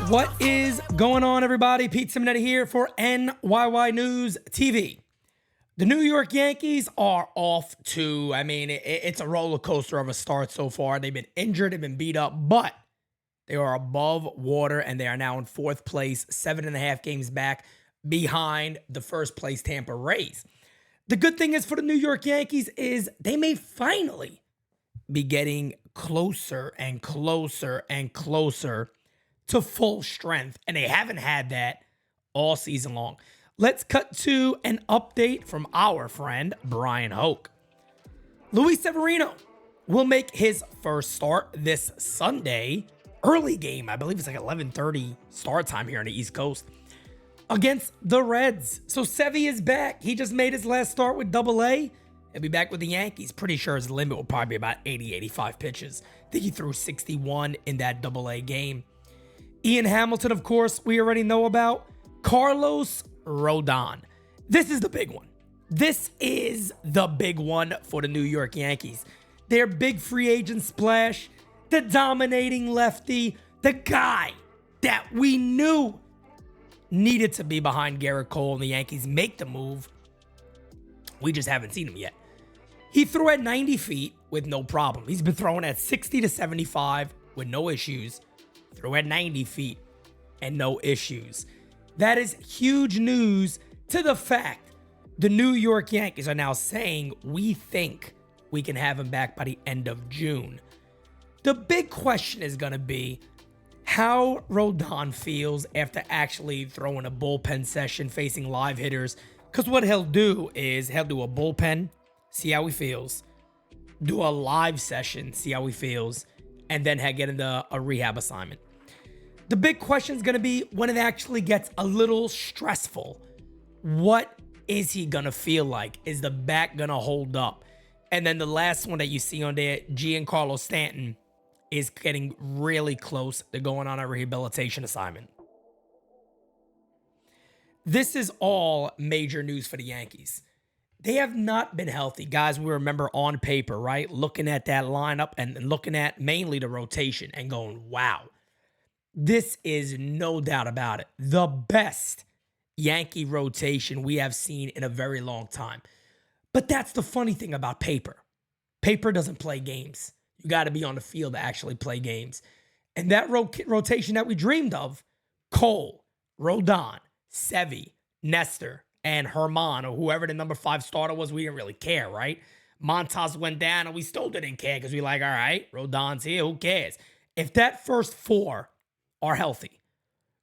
What is going on, everybody? Pete Simonetti here for NyynewsTV. The New York Yankees are off to, it's a roller coaster of a start so far. They've been injured, they've been beat up, but they are above water and they are now in fourth place, 7.5 games back behind the first place Tampa Rays. The good thing is for the New York Yankees is they may finally be getting closer and closer and closer to full strength, and they haven't had that all season long. Let's cut to an update from our friend Brian Hoke. Luis Severino will make his first start this Sunday. Early game, I believe it's like 11:30 start time here on the East Coast against the Reds. So Sevy is back. He just made his last start with AA. He'll be back with the Yankees. Pretty sure his limit will probably be about 80, 85 pitches. I think he threw 61 in that AA game. Ian Hamilton, of course, we already know about. Carlos Rodon. This is the big one. This is the big one for the New York Yankees. Their big free agent splash, the dominating lefty, the guy that we knew needed to be behind Garrett Cole, and the Yankees make the move. We just haven't seen him yet. He threw at 90 feet with no problem. He's been throwing at 60 to 75 with no issues. Threw at 90 feet and no issues. That is huge news to the fact the New York Yankees are now saying we think we can have him back by the end of June. The big question is going to be how Rodon feels after actually throwing a bullpen session facing live hitters. Because what he'll do is he'll do a bullpen, see how he feels, do a live session, see how he feels, and then he'll get into a rehab assignment. The big question is going to be when it actually gets a little stressful. What is he going to feel like? Is the back going to hold up? And then the last one that you see on there, Giancarlo Stanton, is getting really close to going on a rehabilitation assignment. This is all major news for the Yankees. They have not been healthy. Guys, we remember on paper, right? Looking at that lineup and looking at mainly the rotation and going, wow. This is no doubt about it the best Yankee rotation we have seen in a very long time. But that's the funny thing about paper. Paper doesn't play games. You got to be on the field to actually play games. And that rotation that we dreamed of, Cole, Rodon, Sevy, Nestor, and Herman, or whoever the number 5 starter was, we didn't really care, right? Montas went down and we still didn't care because we like, all right, Rodon's here, who cares? If that first 4 are healthy,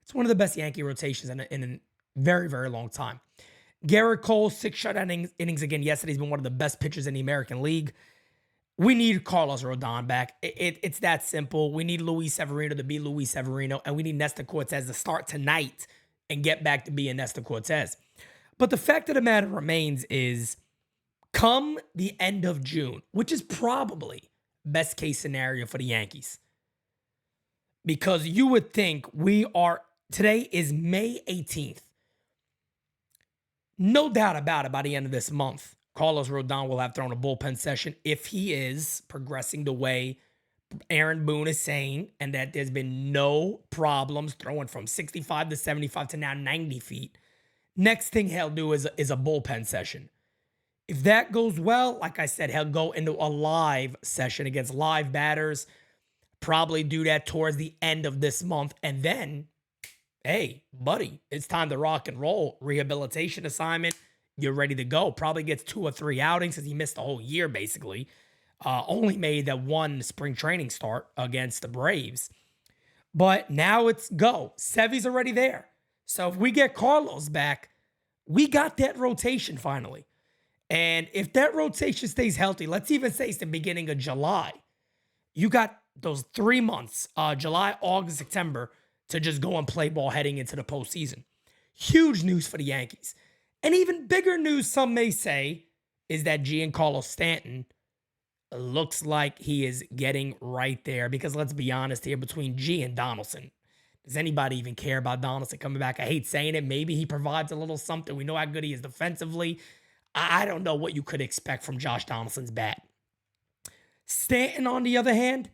it's one of the best Yankee rotations in a very, very long time. Garrett Cole, 6 shutout innings again yesterday. He's been one of the best pitchers in the American League. We need Carlos Rodon back. It's that simple. We need Luis Severino to be Luis Severino, and we need Nestor Cortez to start tonight and get back to being Nestor Cortez. But the fact of the matter remains is, come the end of June, which is probably best case scenario for the Yankees, because you would think today is May 18th. No doubt about it, by the end of this month, Carlos Rodon will have thrown a bullpen session if he is progressing the way Aaron Boone is saying, and that there's been no problems throwing from 65 to 75 to now 90 feet. Next thing he'll do is a bullpen session. If that goes well, like I said, he'll go into a live session against live batters. Probably do that towards the end of this month. And then, hey, buddy, it's time to rock and roll. Rehabilitation assignment. You're ready to go. Probably gets 2 or 3 outings because he missed the whole year, basically. Only made that one spring training start against the Braves. But now it's go. Sevy's already there. So if we get Carlos back, we got that rotation finally. And if that rotation stays healthy, let's even say it's the beginning of July, you got those 3 months, July, August, September, to just go and play ball heading into the postseason. Huge news for the Yankees. And even bigger news, some may say, is that Giancarlo Stanton looks like he is getting right there. Because let's be honest here, between G and Donaldson, does anybody even care about Donaldson coming back? I hate saying it. Maybe he provides a little something. We know how good he is defensively. I don't know what you could expect from Josh Donaldson's bat. Stanton, on the other hand,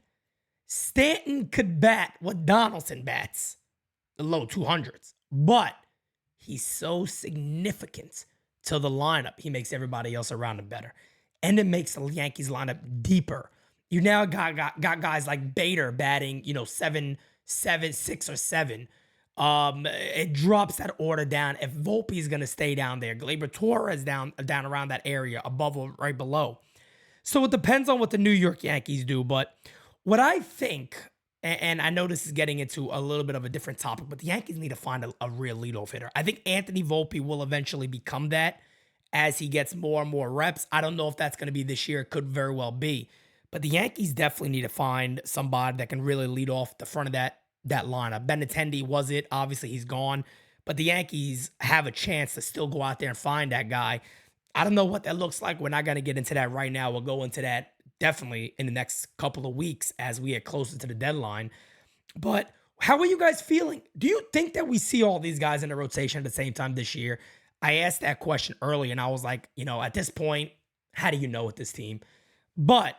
Stanton could bat what Donaldson bats. the low 200s. But he's so significant to the lineup. He makes everybody else around him better. And it makes the Yankees lineup deeper. You now got guys like Bader batting, 6 or 7. It drops that order down. If Volpe is gonna stay down there, Gleyber Torres down around that area, above or right below. So it depends on what the New York Yankees do. But what I think, and I know this is getting into a little bit of a different topic, but the Yankees need to find a real leadoff hitter. I think Anthony Volpe will eventually become that as he gets more and more reps. I don't know if that's going to be this year. It could very well be. But the Yankees definitely need to find somebody that can really lead off the front of that lineup. Benintendi was it. Obviously, he's gone. But the Yankees have a chance to still go out there and find that guy. I don't know what that looks like. We're not going to get into that right now. We'll go into that definitely in the next couple of weeks as we get closer to the deadline. But how are you guys feeling? Do you think that we see all these guys in the rotation at the same time this year? I asked that question early, and I was like, at this point, how do you know with this team? But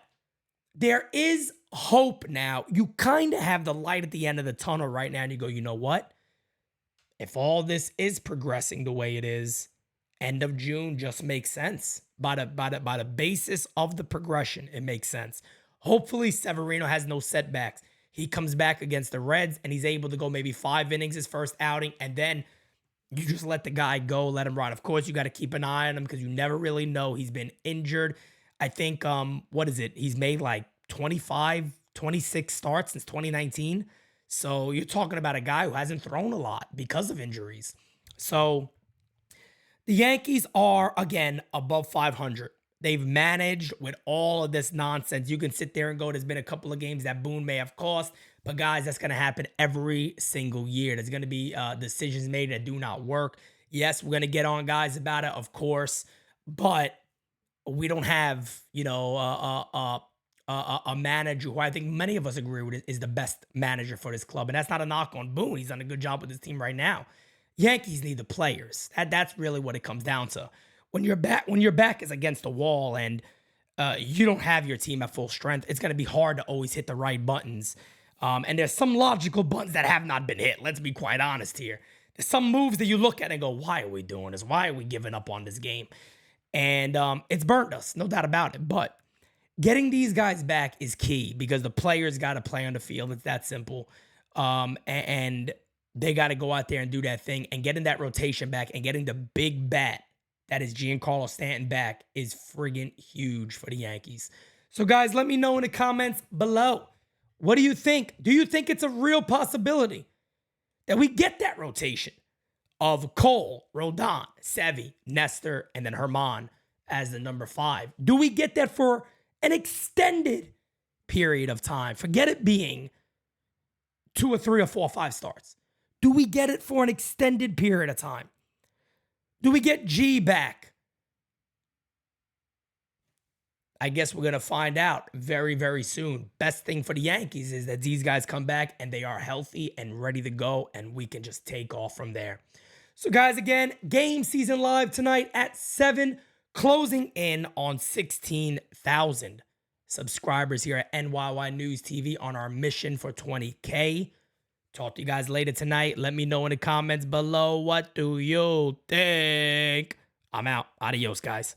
there is hope now. You kind of have the light at the end of the tunnel right now, and you go, you know what? If all this is progressing the way it is, end of June just makes sense. By the basis of the progression, it makes sense. Hopefully, Severino has no setbacks. He comes back against the Reds, and he's able to go maybe 5 innings his first outing, and then you just let the guy go, let him run. Of course, you got to keep an eye on him because you never really know. He's been injured. I think, what is it? He's made like 25, 26 starts since 2019. So you're talking about a guy who hasn't thrown a lot because of injuries. So the Yankees are, again, above 500. They've managed with all of this nonsense. You can sit there and go, there's been a couple of games that Boone may have cost. But, guys, that's going to happen every single year. There's going to be decisions made that do not work. Yes, we're going to get on guys about it, of course. But we don't have, a manager who I think many of us agree with is the best manager for this club. And that's not a knock on Boone. He's done a good job with his team right now. Yankees need the players. That's really what it comes down to. When your back is against the wall and you don't have your team at full strength, it's going to be hard to always hit the right buttons. And there's some logical buttons that have not been hit. Let's be quite honest here. There's some moves that you look at and go, why are we doing this? Why are we giving up on this game? And it's burned us, no doubt about it. But getting these guys back is key because the players got to play on the field. It's that simple. And they got to go out there and do that thing. And getting that rotation back and getting the big bat that is Giancarlo Stanton back is friggin' huge for the Yankees. So, guys, let me know in the comments below. What do you think? Do you think it's a real possibility that we get that rotation of Cole, Rodon, Sevy, Nestor, and then Herman as the number 5? Do we get that for an extended period of time? Forget it being 2 or 3 or 4 or 5 starts. Do we get it for an extended period of time? Do we get G back? I guess we're going to find out very, very soon. Best thing for the Yankees is that these guys come back and they are healthy and ready to go, and we can just take off from there. So, guys, again, game season live tonight at 7, closing in on 16,000 subscribers here at NyynewsTV on our mission for 20K. Talk to you guys later tonight. Let me know in the comments below, what do you think? I'm out. Adios, guys.